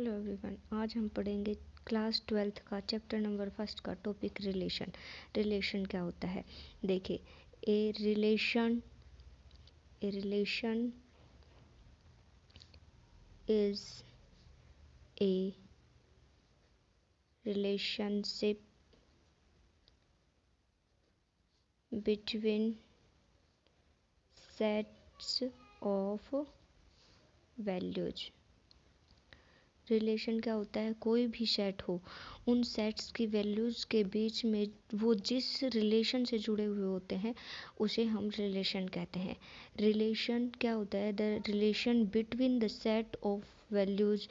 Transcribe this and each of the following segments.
Hello everyone, आज हम पढ़ेंगे क्लास 12th का चैप्टर नंबर फर्स्ट का टॉपिक रिलेशन। रिलेशन क्या होता है? देखिए, a relation is a relationship between sets of values. Relation क्या होता है? कोई भी सेट हो, उन सेट्स की वैल्यूज़ के बीच में वो जिस रिलेशन से जुड़े हुए होते हैं उसे हम रिलेशन कहते हैं। रिलेशन क्या होता है? The relation between the set of values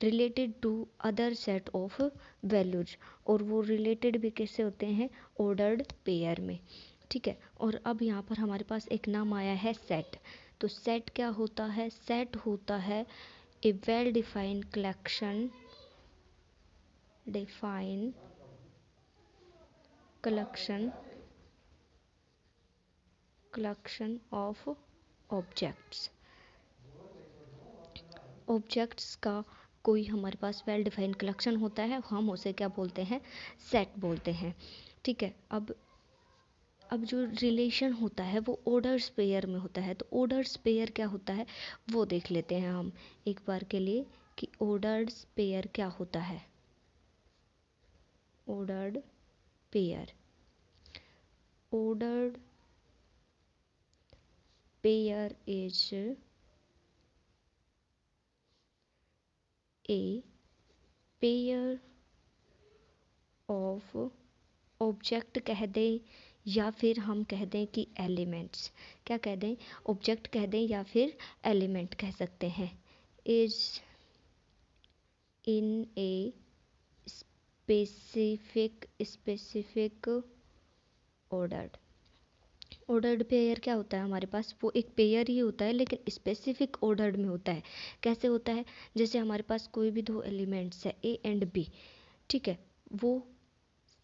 related to other set of values. और वो रिलेटेड भी कैसे होते हैं? ऑर्डर्ड पेयर में। ठीक है। और अब यहाँ पर हमारे पास एक नाम आया है सेट। तो सेट क्या होता है? सेट होता है a well-defined collection of objects का कोई हमारे पास वेल डिफाइंड कलेक्शन होता है, हम उसे क्या बोलते हैं? सेट बोलते हैं। ठीक है। अब जो रिलेशन होता है वो ऑर्डर्स पेयर में होता है। तो ऑर्डर्स पेयर क्या होता है वो देख लेते हैं हम एक बार के लिए कि ऑर्डर्स पेयर क्या होता है। ordered pair is a pair of object कह दें या फिर हम कह दें कि एलिमेंट्स। क्या कह दें? ऑब्जेक्ट कह दें या फिर एलिमेंट कह सकते हैं। Is in a specific ordered pair क्या होता है हमारे पास? वो एक पेयर ही होता है लेकिन स्पेसिफिक ऑर्डर्ड में होता है। कैसे होता है? जैसे हमारे पास कोई भी दो एलिमेंट्स है ए एंड बी। ठीक है। वो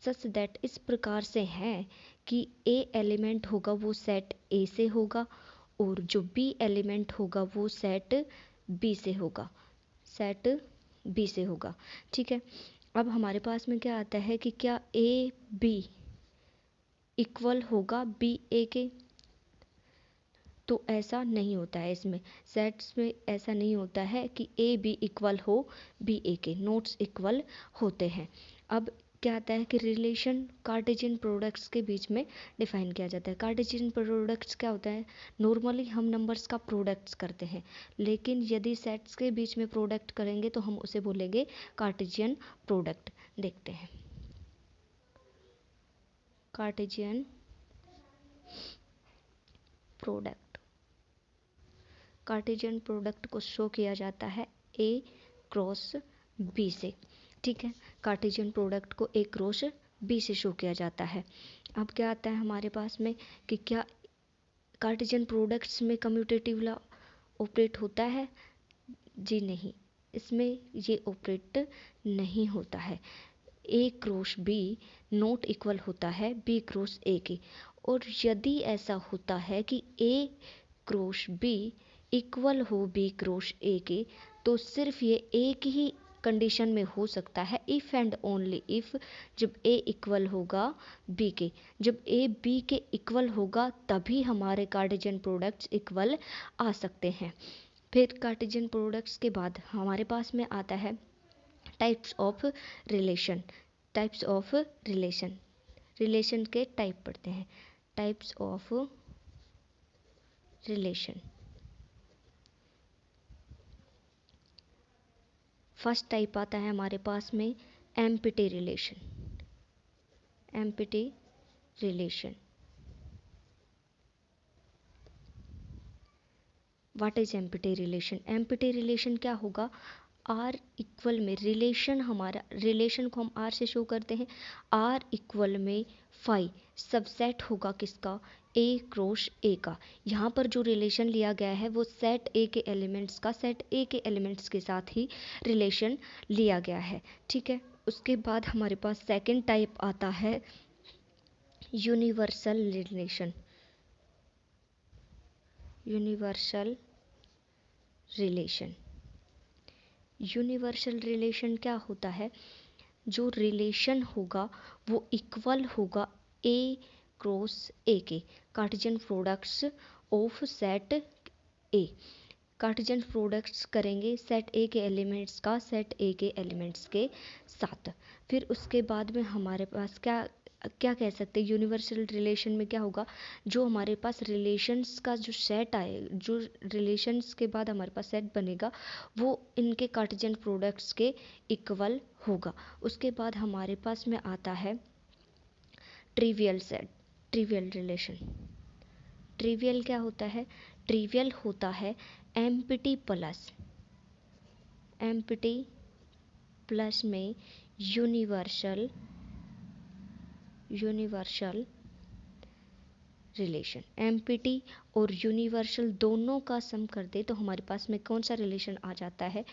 सच दैट इस प्रकार से है कि ए एलिमेंट होगा वो सेट ए से होगा और जो बी एलिमेंट होगा वो सेट बी से होगा। ठीक है। अब हमारे पास में क्या आता है कि क्या ए बी इक्वल होगा बी ए के? तो ऐसा नहीं होता है। इसमें सेट्स में ऐसा नहीं होता है कि ए बी इक्वल हो बी ए के, नोट्स इक्वल होते हैं। अब क्या आता है कि रिलेशन कार्टेशियन प्रोडक्ट्स के बीच में डिफाइन किया जाता है। कार्टेशियन प्रोडक्ट्स क्या होता है? नॉर्मली हम नंबर्स का प्रोडक्ट्स करते हैं, लेकिन यदि सेट्स के बीच में प्रोडक्ट करेंगे तो हम उसे बोलेंगे कार्टेशियन प्रोडक्ट। देखते हैं कार्टेशियन प्रोडक्ट। कार्टेशियन प्रोडक्ट को शो किया जाता है ए क्रॉस बी से। ठीक है। कार्टेशियन प्रोडक्ट को ए क्रॉस बी से शो किया जाता है। अब क्या आता है हमारे पास में कि क्या कार्टेशियन प्रोडक्ट्स में कम्यूटेटिव लॉ ऑपरेट होता है? जी नहीं, इसमें ये ऑपरेट नहीं होता है। ए क्रॉस बी नॉट इक्वल होता है बी क्रॉस ए के। और यदि ऐसा होता है कि ए क्रॉस बी इक्वल हो बी क्रॉस ए के, तो सिर्फ ये एक ही कंडीशन में हो सकता है, इफ़ एंड ओनली इफ़, जब ए इक्वल होगा बी के। जब ए बी के इक्वल होगा तभी हमारे कार्टेशियन प्रोडक्ट्स इक्वल आ सकते हैं। फिर कार्टेशियन प्रोडक्ट्स के बाद हमारे पास में आता है टाइप्स ऑफ रिलेशन। रिलेशन के टाइप पढ़ते हैं। Types of relation. First type आता है हमारे पास में empty relation. What is empty relation? Empty relation क्या होगा? आर इक्वल में रिलेशन को हम आर से शो करते हैं। आर इक्वल में फाई सबसेट होगा किसका? ए क्रॉस ए का। यहाँ पर जो रिलेशन लिया गया है वो सेट ए के एलिमेंट्स के साथ ही रिलेशन लिया गया है। ठीक है। उसके बाद हमारे पास सेकेंड टाइप आता है यूनिवर्सल रिलेशन। यूनिवर्सल रिलेशन क्या होता है, जो रिलेशन होगा वो इक्वल होगा ए क्रॉस ए के, Cartesian products of set A. Cartesian products करेंगे सेट ए के एलिमेंट्स का सेट ए के एलिमेंट्स के साथ। फिर उसके बाद में हमारे पास क्या क्या कह सकते हैं, यूनिवर्सल रिलेशन में क्या होगा, जो हमारे पास रिलेशंस का जो सेट आए, जो रिलेशंस के बाद हमारे पास सेट बनेगा वो इनके कार्टेशियन प्रोडक्ट्स के इक्वल होगा। उसके बाद हमारे पास में आता है trivial set, trivial relation. Trivial क्या होता है, ट्रिवियल होता है एम्प्टी प्लस में यूनिवर्सल रिलेशन। एम्प्टी और यूनिवर्सल दोनों का सम कर दे तो हमारे पास में कौन सा रिलेशन आ जाता है,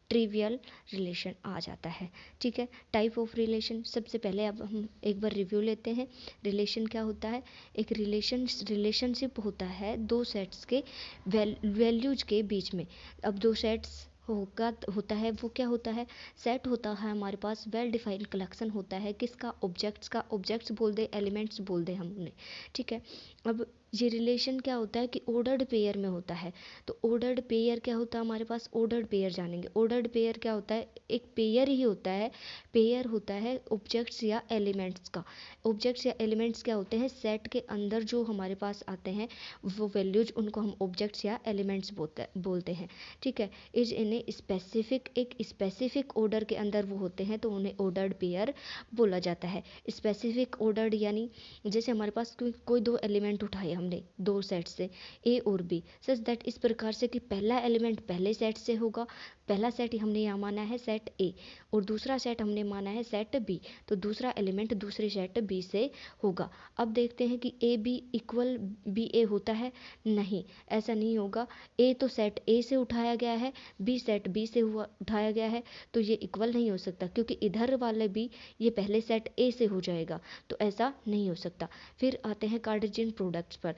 ट्रिवियल रिलेशन आ जाता है। ठीक है, टाइप ऑफ रिलेशन, सबसे पहले अब हम एक बार रिव्यू लेते हैं। रिलेशन क्या होता है, एक रिलेशनशिप होता है दो सेट्स के वैल्यूज के बीच में। अब दो सेट्स होता है वो क्या होता है, सेट होता है हमारे पास वेल डिफाइंड कलेक्शन होता है किसका, ऑब्जेक्ट्स का। ऑब्जेक्ट्स बोल दे, एलिमेंट्स बोल दे हम उन्हें। ठीक है, अब ये रिलेशन क्या होता है कि ऑर्डर्ड पेयर में होता है। तो ऑर्डर्ड पेयर क्या होता है हमारे पास, ऑर्डर्ड पेयर जानेंगे। ऑर्डर्ड पेयर क्या होता है, एक पेयर ही होता है, पेयर होता है ऑब्जेक्ट्स या एलिमेंट्स का। ऑब्जेक्ट्स या एलिमेंट्स क्या होते हैं, सेट के अंदर जो हमारे पास आते हैं वो वैल्यूज, उनको हम ऑब्जेक्ट्स या एलिमेंट्स बोलते हैं। ठीक है, इज इन्हें स्पेसिफिक, एक स्पेसिफिक ऑर्डर के अंदर वो होते हैं तो उन्हें ऑर्डर्ड पेयर बोला जाता है। स्पेसिफिक ऑर्डर्ड यानी जैसे हमारे पास कोई दो एलिमेंट उठाए हमने दो सेट से ए और बी, सच दैट इस प्रकार से कि पहला एलिमेंट पहले सेट से होगा, पहला सेट हमने यहाँ माना है सेट ए और दूसरा सेट हमने माना है सेट बी, तो दूसरा एलिमेंट दूसरे सेट बी से होगा। अब देखते हैं कि ए बी इक्वल बी ए होता है, नहीं ऐसा नहीं होगा। ए तो सेट ए से उठाया गया है, बी सेट बी से उठाया गया है, तो ये इक्वल नहीं हो सकता क्योंकि इधर वाले बी ये पहले सेट ए से हो जाएगा, तो ऐसा नहीं हो सकता। फिर आते हैं कार्टेशियन प्रोडक्ट्स पर।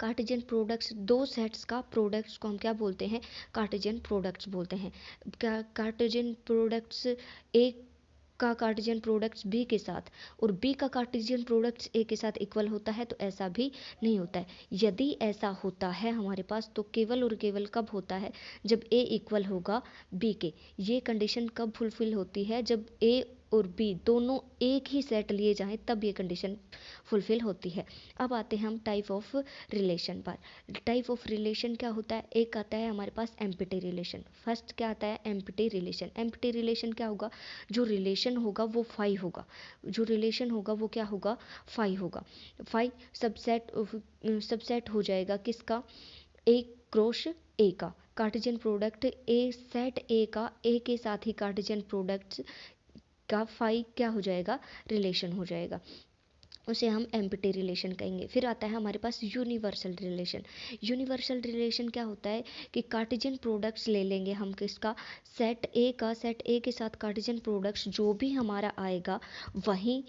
कार्टेशियन प्रोडक्ट्स, दो सेट्स का प्रोडक्ट्स को हम क्या बोलते हैं, कार्टेशियन प्रोडक्ट्स बोलते हैं। कार्टेशियन प्रोडक्ट्स ए का कार्टेशियन प्रोडक्ट्स बी के साथ और बी का कार्टेशियन प्रोडक्ट्स ए के साथ इक्वल होता है, तो ऐसा भी नहीं होता है। यदि ऐसा होता है हमारे पास तो केवल और केवल कब होता है, जब ए इक्वल होगा बी के। ये कंडीशन कब फुलफिल होती है, जब ए और बी दोनों एक ही सेट लिए जाएं, तब ये कंडीशन फुलफिल होती है। अब आते हैं हम टाइप ऑफ रिलेशन पर। टाइप ऑफ रिलेशन क्या होता है, एक आता है हमारे पास एम्प्टी रिलेशन। फर्स्ट क्या आता है, एम्प्टी रिलेशन। एम्प्टी रिलेशन क्या होगा, जो रिलेशन होगा वो फाई होगा, जो रिलेशन होगा वो क्या होगा, फाई होगा। फाई सबसेट हो जाएगा किसका, ए क्रॉस ए का। कार्टेशियन प्रोडक्ट ए सेट ए का ए के साथ ही कार्टेशियन प्रोडक्ट्स का फाई क्या हो जाएगा, रिलेशन हो जाएगा, उसे हम एम्प्टी रिलेशन कहेंगे। फिर आता है हमारे पास यूनिवर्सल रिलेशन। यूनिवर्सल रिलेशन क्या होता है कि कार्टेशियन प्रोडक्ट्स ले लेंगे हम किसका, सेट ए का, सेट ए के साथ कार्टेशियन प्रोडक्ट्स जो भी हमारा आएगा वहीं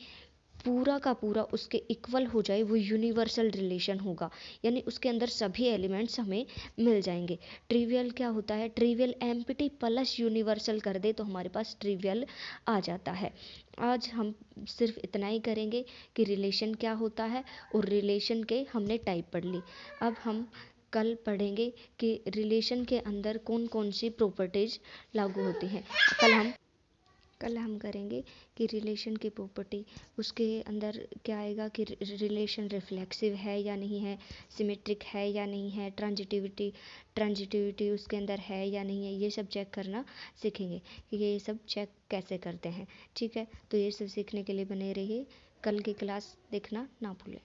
पूरा का पूरा उसके इक्वल हो जाए, वो यूनिवर्सल रिलेशन होगा, यानी उसके अंदर सभी एलिमेंट्स हमें मिल जाएंगे। ट्रिवियल क्या होता है, ट्रिवियल एम्प्टी प्लस यूनिवर्सल कर दे तो हमारे पास ट्रिवियल आ जाता है। आज हम सिर्फ इतना ही करेंगे कि रिलेशन क्या होता है और रिलेशन के हमने टाइप पढ़ ली। अब हम कल पढ़ेंगे कि रिलेशन के अंदर कौन कौन सी प्रॉपर्टीज लागू होती हैं। कल हम करेंगे कि रिलेशन की प्रॉपर्टी, उसके अंदर क्या आएगा कि रिलेशन रिफ्लेक्सिव है या नहीं है, सिमेट्रिक है या नहीं है, ट्रांजिटिविटी उसके अंदर है या नहीं है, ये सब चेक करना सीखेंगे कि ये सब चेक कैसे करते हैं। ठीक है, तो ये सब सीखने के लिए बने रहिए, कल की क्लास देखना ना भूलें।